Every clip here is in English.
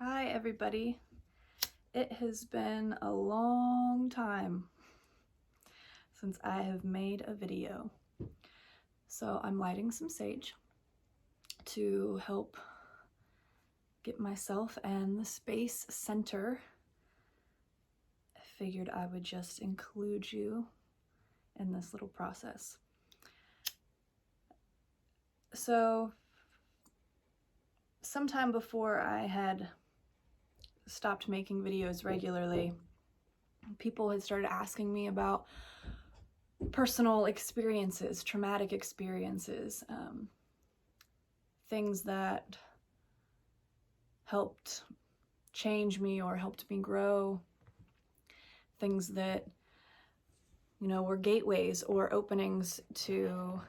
Hi everybody. It has been a long time since I have made a video. So I'm lighting some sage to help get myself and the space center. I figured I would just include you in this little process. So sometime before I had stopped making videos regularly, people had started asking me about personal experiences, traumatic experiences, things that helped change me or helped me grow, things that, were gateways or openings to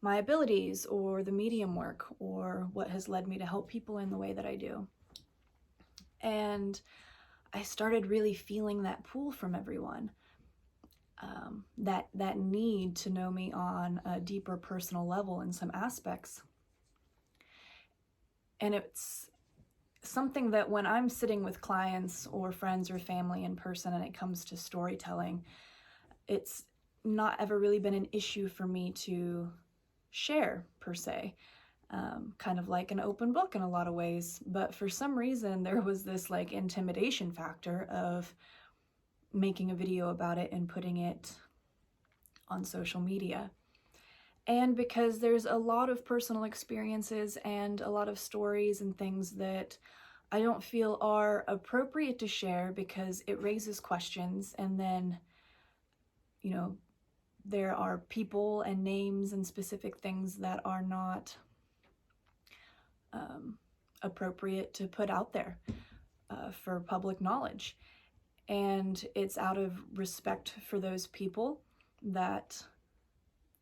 my abilities or the medium work or what has led me to help people in the way that I do. And I started really feeling that pull from everyone, that need to know me on a deeper personal level in some aspects. And it's something that when I'm sitting with clients or friends or family in person and it comes to storytelling, it's not ever really been an issue for me to share per se, kind of like an open book in a lot of ways. But for some reason, there was this like intimidation factor of making a video about it and putting it on social media. And because there's a lot of personal experiences and a lot of stories and things that I don't feel are appropriate to share because it raises questions, and then, there are people and names and specific things that are not appropriate to put out there for public knowledge. And it's out of respect for those people that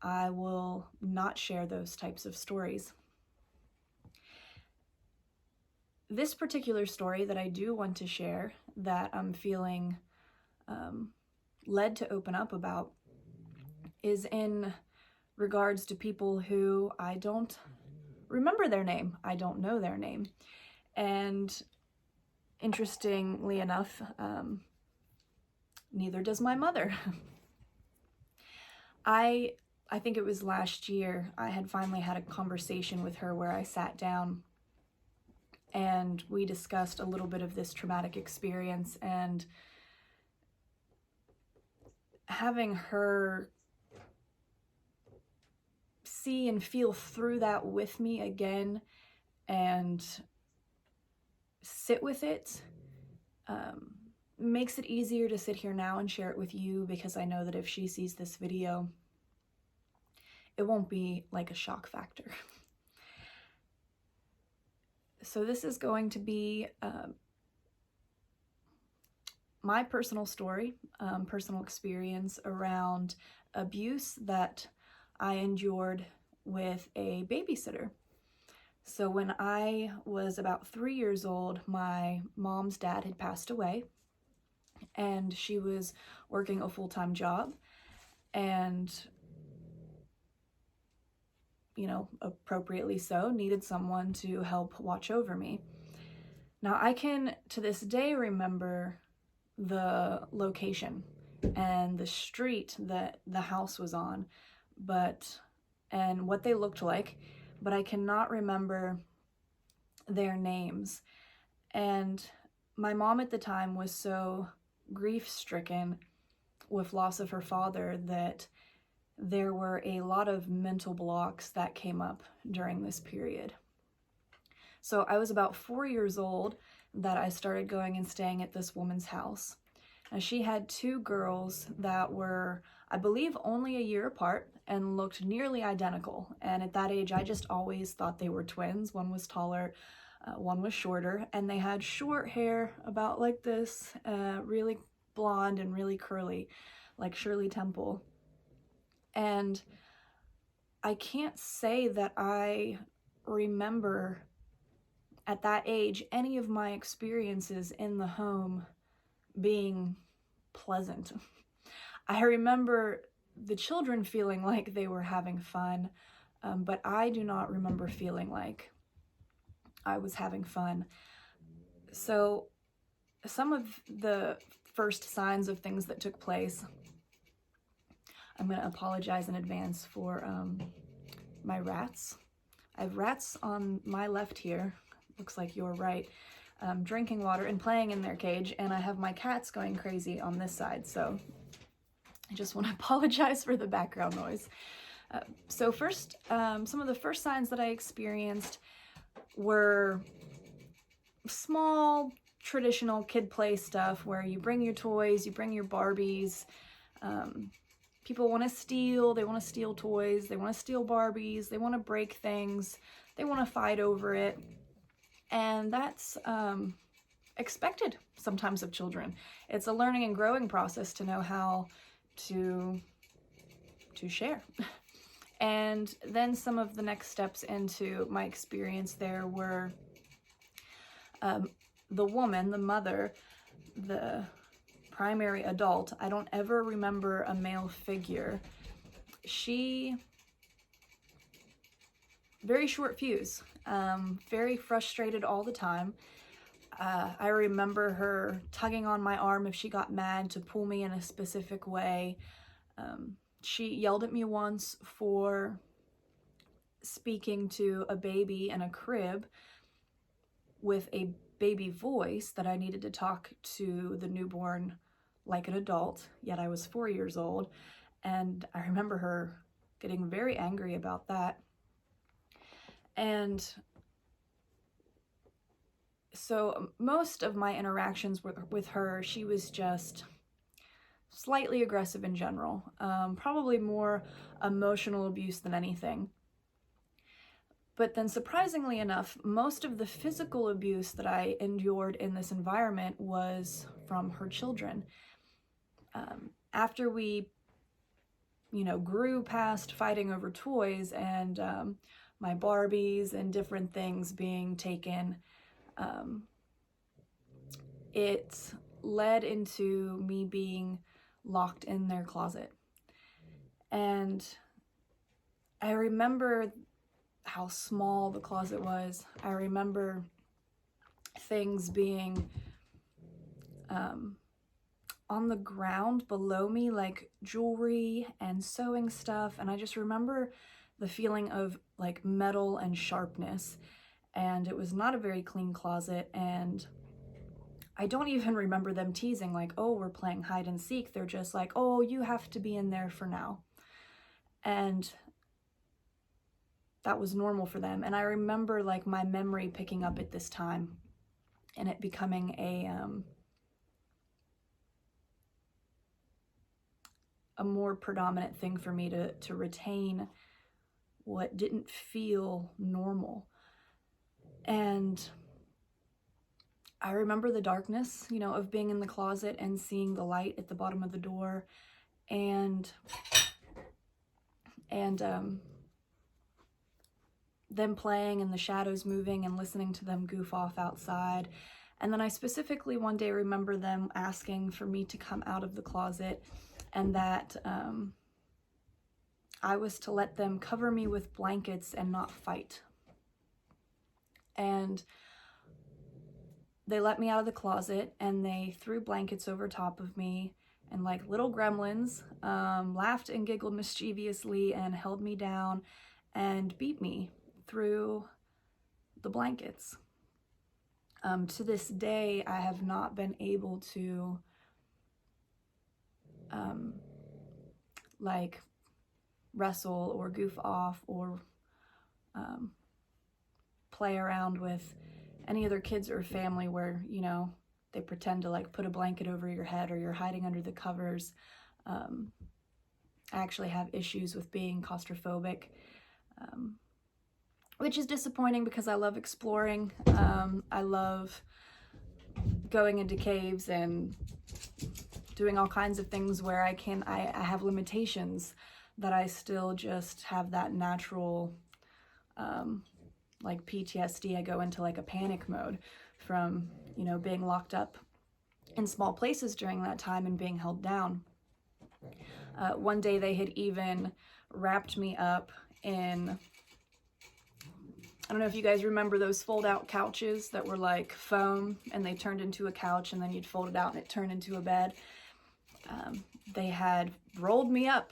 I will not share those types of stories. This particular story that I do want to share, that I'm feeling led to open up about, is in regards to people who I don't remember their name. I don't know their name. And interestingly enough, neither does my mother. I think it was last year, I had finally had a conversation with her where I sat down and we discussed a little bit of this traumatic experience, and having her see and feel through that with me again and sit with it makes it easier to sit here now and share it with you, because I know that if she sees this video, it won't be like a shock factor. So this is going to be my personal story, personal experience around abuse that I endured with a babysitter. So when I was about 3 years old, my mom's dad had passed away, and she was working a full-time job, and appropriately so, needed someone to help watch over me. Now, I can, to this day, remember the location and the street that the house was on, and what they looked like, but I cannot remember their names. And my mom at the time was so grief-stricken with loss of her father that there were a lot of mental blocks that came up during this period. So I was about 4 years old that I started going and staying at this woman's house. Now, she had 2 girls that were, I believe, only a year apart and looked nearly identical. And at that age, I just always thought they were twins. One was taller, one was shorter, and they had short hair about like this, really blonde and really curly, like Shirley Temple. And I can't say that I remember at that age any of my experiences in the home being pleasant. I remember the children feeling like they were having fun, but I do not remember feeling like I was having fun. So some of the first signs of things that took place, I'm going to apologize in advance for my rats. I have rats on my left here, looks like you're right, drinking water and playing in their cage, and I have my cats going crazy on this side, so I just want to apologize for the background noise. So first, some of the first signs that I experienced were small, traditional kid play stuff where you bring your toys, you bring your Barbies. People want to steal, they want to steal toys, they want to steal Barbies, they want to break things, they want to fight over it. And that's expected sometimes of children. It's a learning and growing process to know how to share. And then some of the next steps into my experience there were the woman, the mother, the primary adult. I don't ever remember a male figure. She, very short fuse, very frustrated all the time. I remember her tugging on my arm if she got mad to pull me in a specific way. She yelled at me once for speaking to a baby in a crib with a baby voice that I needed to talk to the newborn like an adult, yet I was 4 years old. And I remember her getting very angry about that. And so most of my interactions with her, she was just slightly aggressive in general, probably more emotional abuse than anything. But then surprisingly enough, most of the physical abuse that I endured in this environment was from her children. After we, grew past fighting over toys and my Barbies and different things being taken, it led into me being locked in their closet. And I remember how small the closet was. I remember things being on the ground below me, like jewelry and sewing stuff, and I just remember the feeling of like metal and sharpness, and it was not a very clean closet. And I don't even remember them teasing like, oh, we're playing hide and seek. They're just like, oh, you have to be in there for now. And that was normal for them. And I remember like my memory picking up at this time and it becoming a more predominant thing for me to retain what didn't feel normal. And I remember the darkness, of being in the closet and seeing the light at the bottom of the door, and them playing and the shadows moving and listening to them goof off outside. And then I specifically one day remember them asking for me to come out of the closet, and that I was to let them cover me with blankets and not fight. And they let me out of the closet and they threw blankets over top of me, and like little gremlins, laughed and giggled mischievously and held me down and beat me through the blankets. To this day, I have not been able to like wrestle or goof off or play around with any other kids or family where, they pretend to like put a blanket over your head or you're hiding under the covers. I actually have issues with being claustrophobic, which is disappointing because I love exploring. I love going into caves and doing all kinds of things where I have limitations, that I still just have that natural like PTSD. I go into like a panic mode from, being locked up in small places during that time and being held down. One day they had even wrapped me up in I don't know if you guys remember those fold-out couches that were like foam and they turned into a couch, and then you'd fold it out and it turned into a bed. They had rolled me up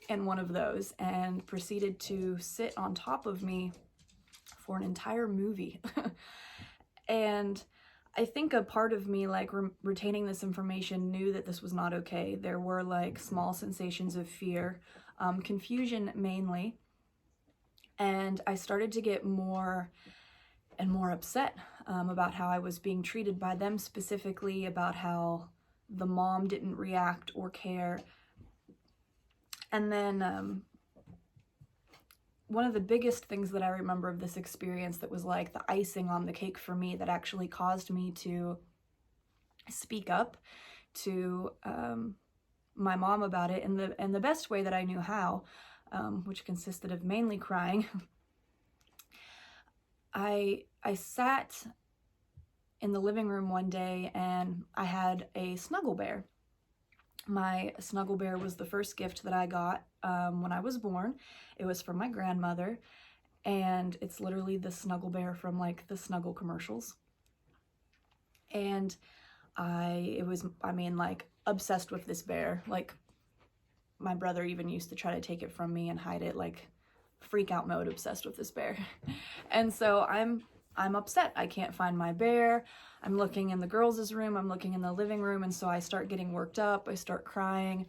in one of those and proceeded to sit on top of me for an entire movie. And I think a part of me, like, retaining this information, knew that this was not okay. There were like small sensations of fear, confusion mainly, and I started to get more and more upset about how I was being treated by them, specifically about how the mom didn't react or care. And then one of the biggest things that I remember of this experience that was like the icing on the cake for me, that actually caused me to speak up to my mom about it in the best way that I knew how, which consisted of mainly crying. I sat in the living room one day and I had a snuggle bear. My snuggle bear was the first gift that I got when I was born. It was from my grandmother, and it's literally the snuggle bear from like the Snuggle commercials. And I was obsessed with this bear. Like, my brother even used to try to take it from me and hide it, like freak out mode, obsessed with this bear. And so I'm upset. I can't find my bear. I'm looking in the girls' room, I'm looking in the living room, and so I start getting worked up, I start crying,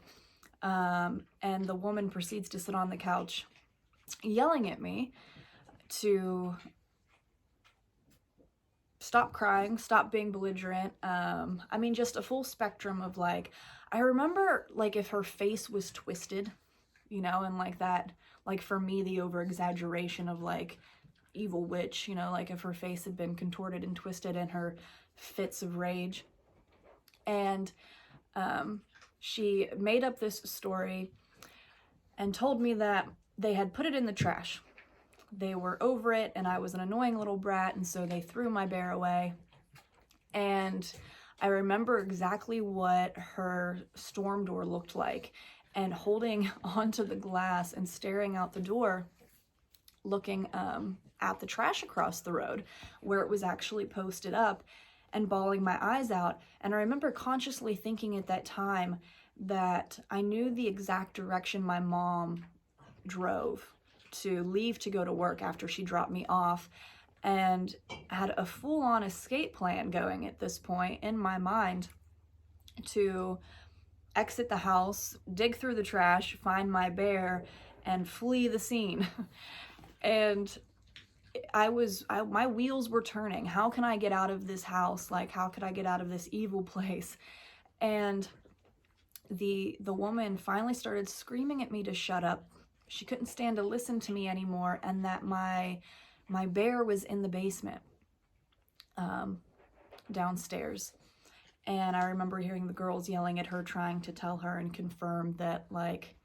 and the woman proceeds to sit on the couch yelling at me to stop crying, stop being belligerent. Just a full spectrum of like, I remember like if her face was twisted, and like that, like for me, the over-exaggeration of like evil witch, like if her face had been contorted and twisted in her fits of rage. And she made up this story and told me that they had put it in the trash. They were over it, and I was an annoying little brat, and so they threw my bear away. And I remember exactly what her storm door looked like, and holding onto the glass and staring out the door, looking at the trash across the road where it was actually posted up, and bawling my eyes out. And I remember consciously thinking at that time that I knew the exact direction my mom drove to leave to go to work after she dropped me off, and had a full-on escape plan going at this point in my mind to exit the house, dig through the trash, find my bear, and flee the scene. And my wheels were turning. How can I get out of this house? Like, how could I get out of this evil place? And the woman finally started screaming at me to shut up. She couldn't stand to listen to me anymore, and that my bear was in the basement, downstairs. And I remember hearing the girls yelling at her, trying to tell her and confirm that like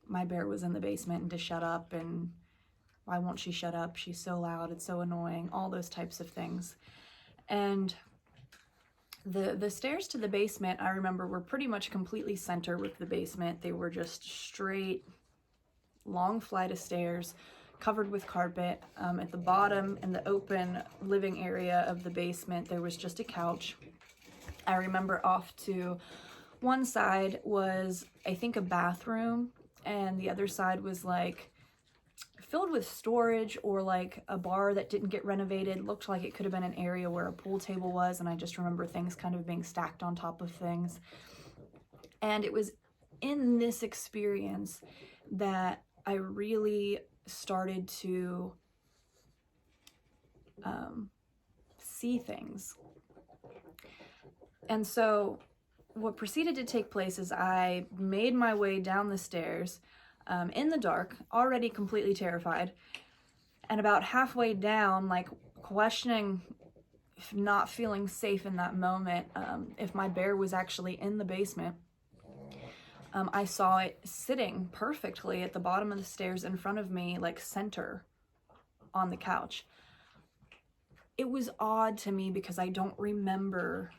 my bear was in the basement and to shut up, and why won't she shut up? She's so loud, it's so annoying, all those types of things. And the stairs to the basement, I remember, were pretty much completely center with the basement. They were just straight, long flight of stairs covered with carpet. At the bottom, in the open living area of the basement, there was just a couch. I remember off to one side was, I think, a bathroom, and the other side was like filled with storage, or like a bar that didn't get renovated. Looked like it could have been an area where a pool table was, and I just remember things kind of being stacked on top of things. And it was in this experience that I really started to see things. And so what proceeded to take place is I made my way down the stairs in the dark, already completely terrified, and about halfway down, like questioning, if not feeling safe in that moment, if my bear was actually in the basement. I saw it sitting perfectly at the bottom of the stairs in front of me, like center on the couch. It was odd to me because I don't remember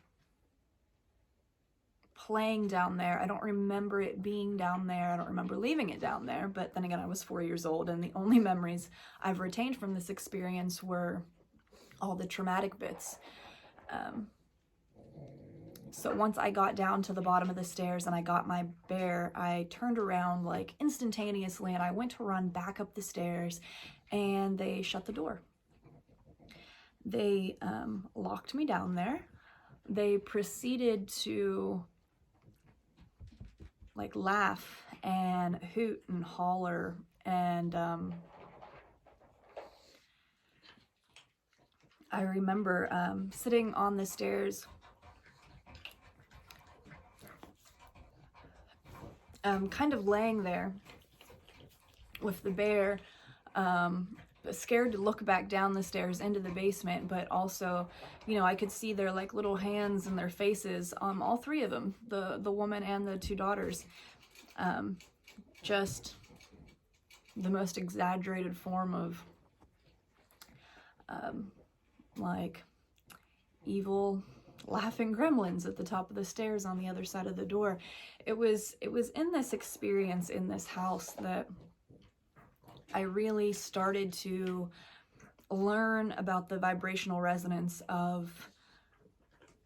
playing down there. I don't remember it being down there. I don't remember leaving it down there. But then again, I was 4 years old, and the only memories I've retained from this experience were all the traumatic bits. So once I got down to the bottom of the stairs and I got my bear, I turned around like instantaneously and I went to run back up the stairs, and they shut the door. They locked me down there. They proceeded to like laugh and hoot and holler, and I remember sitting on the stairs, kind of laying there with the bear, scared to look back down the stairs into the basement, but also, you know, I could see their like little hands and their faces, all three of them, the woman and the two daughters, just the most exaggerated form of like evil laughing gremlins at the top of the stairs on the other side of the door. It was in this experience in this house that I really started to learn about the vibrational resonance of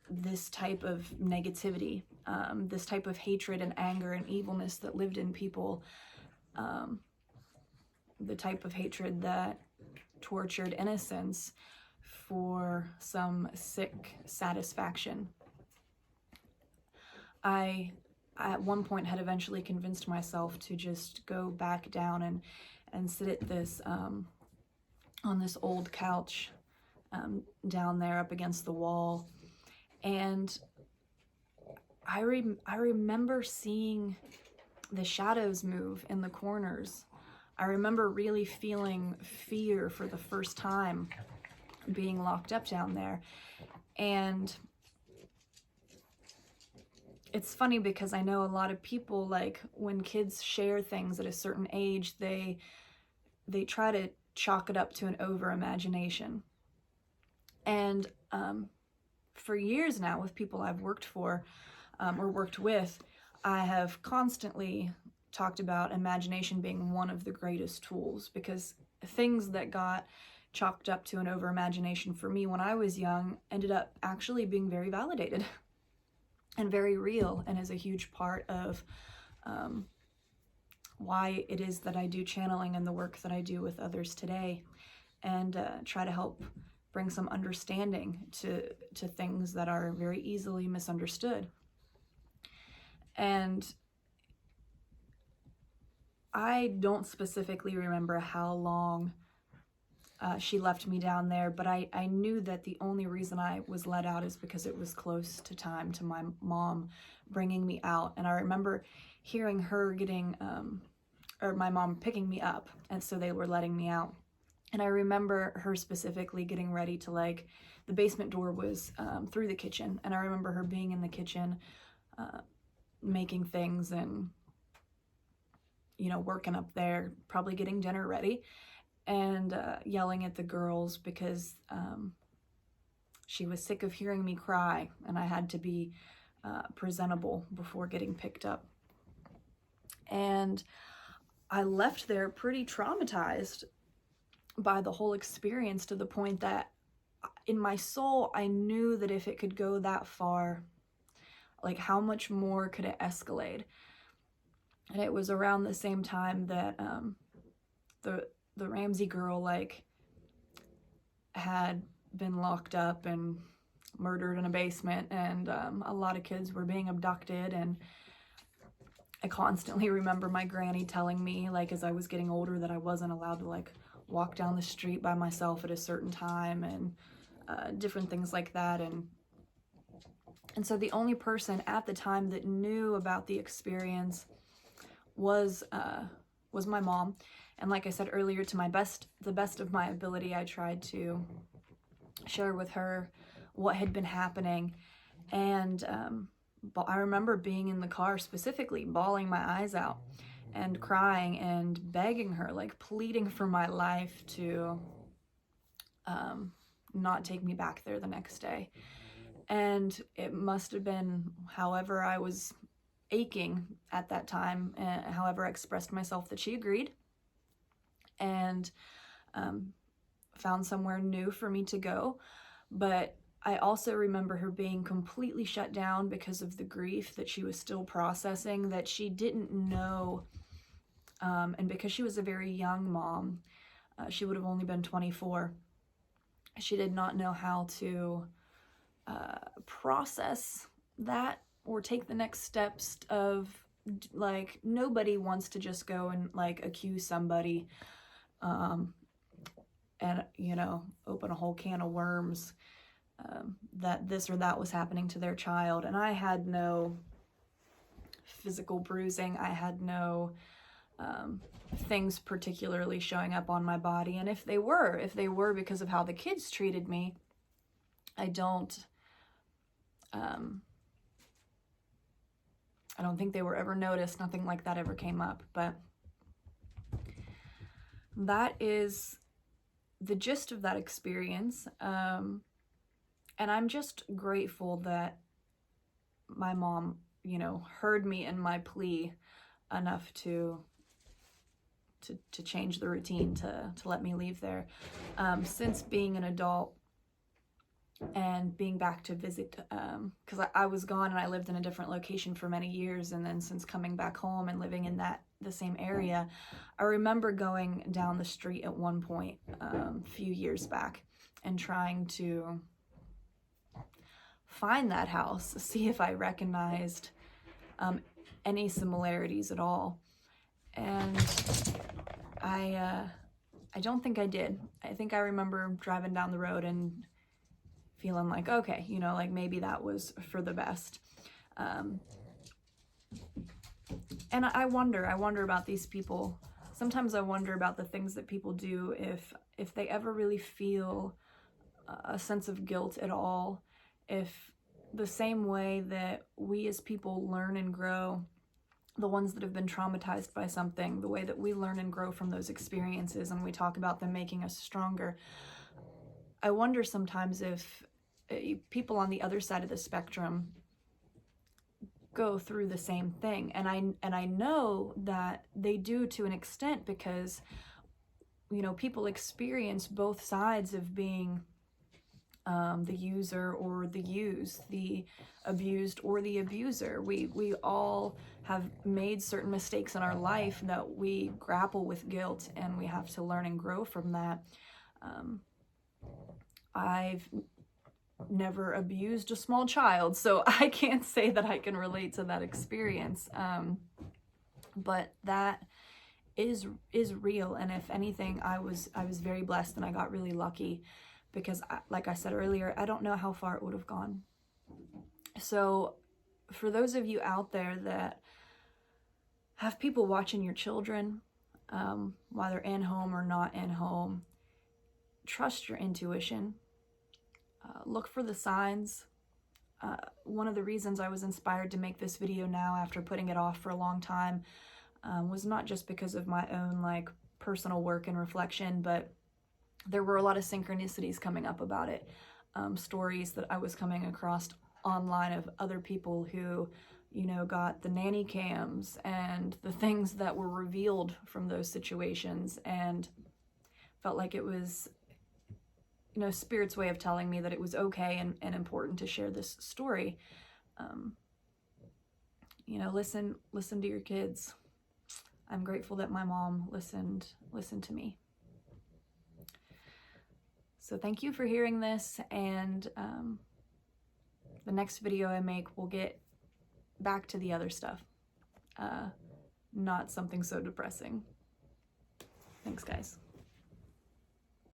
this type of negativity, this type of hatred and anger and evilness that lived in people, the type of hatred that tortured innocence for some sick satisfaction. I, at one point, had eventually convinced myself to just go back down and sit at this, on this old couch, down there up against the wall. And I remember seeing the shadows move in the corners. I remember really feeling fear for the first time being locked up down there. And it's funny because I know a lot of people, like when kids share things at a certain age, they try to chalk it up to an over imagination. And for years now, with people I've worked for or worked with, I have constantly talked about imagination being one of the greatest tools, because things that got chalked up to an over imagination for me when I was young ended up actually being very validated and very real, and is a huge part of why it is that I do channeling and the work that I do with others today, and try to help bring some understanding to things that are very easily misunderstood. And I don't specifically remember how long she left me down there, but I knew that the only reason I was let out is because it was close to time to my mom bringing me out. And I remember hearing her getting, or my mom picking me up, and so they were letting me out. And I remember her specifically getting ready to, like, the basement door was through the kitchen, and I remember her being in the kitchen making things and, you know, working up there, probably getting dinner ready, and yelling at the girls because she was sick of hearing me cry, and I had to be presentable before getting picked up. And I left there pretty traumatized by the whole experience, to the point that in my soul, I knew that if it could go that far, like, how much more could it escalate? And it was around the same time that the Ramsey girl, like, had been locked up and murdered in a basement, and a lot of kids were being abducted. And I constantly remember my granny telling me, like, as I was getting older, that I wasn't allowed to, like, walk down the street by myself at a certain time, and different things like that. And so the only person at the time that knew about the experience was my mom. And like I said earlier, to the best of my ability, I tried to share with her what had been happening. And I remember being in the car, specifically bawling my eyes out and crying and begging her, like, pleading for my life to not take me back there the next day. And it must have been however I was aching at that time, however I expressed myself, that she agreed and found somewhere new for me to go. But I also remember her being completely shut down because of the grief that she was still processing, that she didn't know, and because she was a very young mom, she would have only been 24, she did not know how to process that or take the next steps of, like, nobody wants to just go and like accuse somebody and, you know, open a whole can of worms that this or that was happening to their child. And I had no physical bruising. I had no things particularly showing up on my body. And if they were because of how the kids treated me, I don't think they were ever noticed. Nothing like that ever came up. But that is the gist of that experience. And I'm just grateful that my mom, you know, heard me in my plea enough to change the routine, to let me leave there. Since being an adult and being back to visit, because I was gone and I lived in a different location for many years, and then since coming back home and living in the same area, I remember going down the street at one point a few years back and trying to find that house, see if I recognized any similarities at all. And I don't think I did. I think I remember driving down the road and feeling like, okay, you know, like maybe that was for the best. And I wonder about these people. Sometimes I wonder about the things that people do, if they ever really feel a sense of guilt at all, if the same way that we as people learn and grow, the ones that have been traumatized by something, the way that we learn and grow from those experiences and we talk about them making us stronger, I wonder sometimes if people on the other side of the spectrum go through the same thing. And I know that they do to an extent, because, you know, people experience both sides of being the user or the used, the abused or the abuser. We all have made certain mistakes in our life that we grapple with guilt, and we have to learn and grow from that. I've never abused a small child, so I can't say that I can relate to that experience. But that is real, and if anything, I was very blessed, and I got really lucky, because like I said earlier, I don't know how far it would have gone. So for those of you out there that have people watching your children, while they're in home or not in home, trust your intuition. Look for the signs. One of the reasons I was inspired to make this video now after putting it off for a long time was not just because of my own like personal work and reflection, but there were a lot of synchronicities coming up about it. Stories that I was coming across online of other people who, you know, got the nanny cams and the things that were revealed from those situations, and felt like it was, you know, Spirit's way of telling me that it was okay and important to share this story. You know, listen to your kids. I'm grateful that my mom listened to me. So thank you for hearing this, and the next video I make will get back to the other stuff, not something so depressing. Thanks, guys.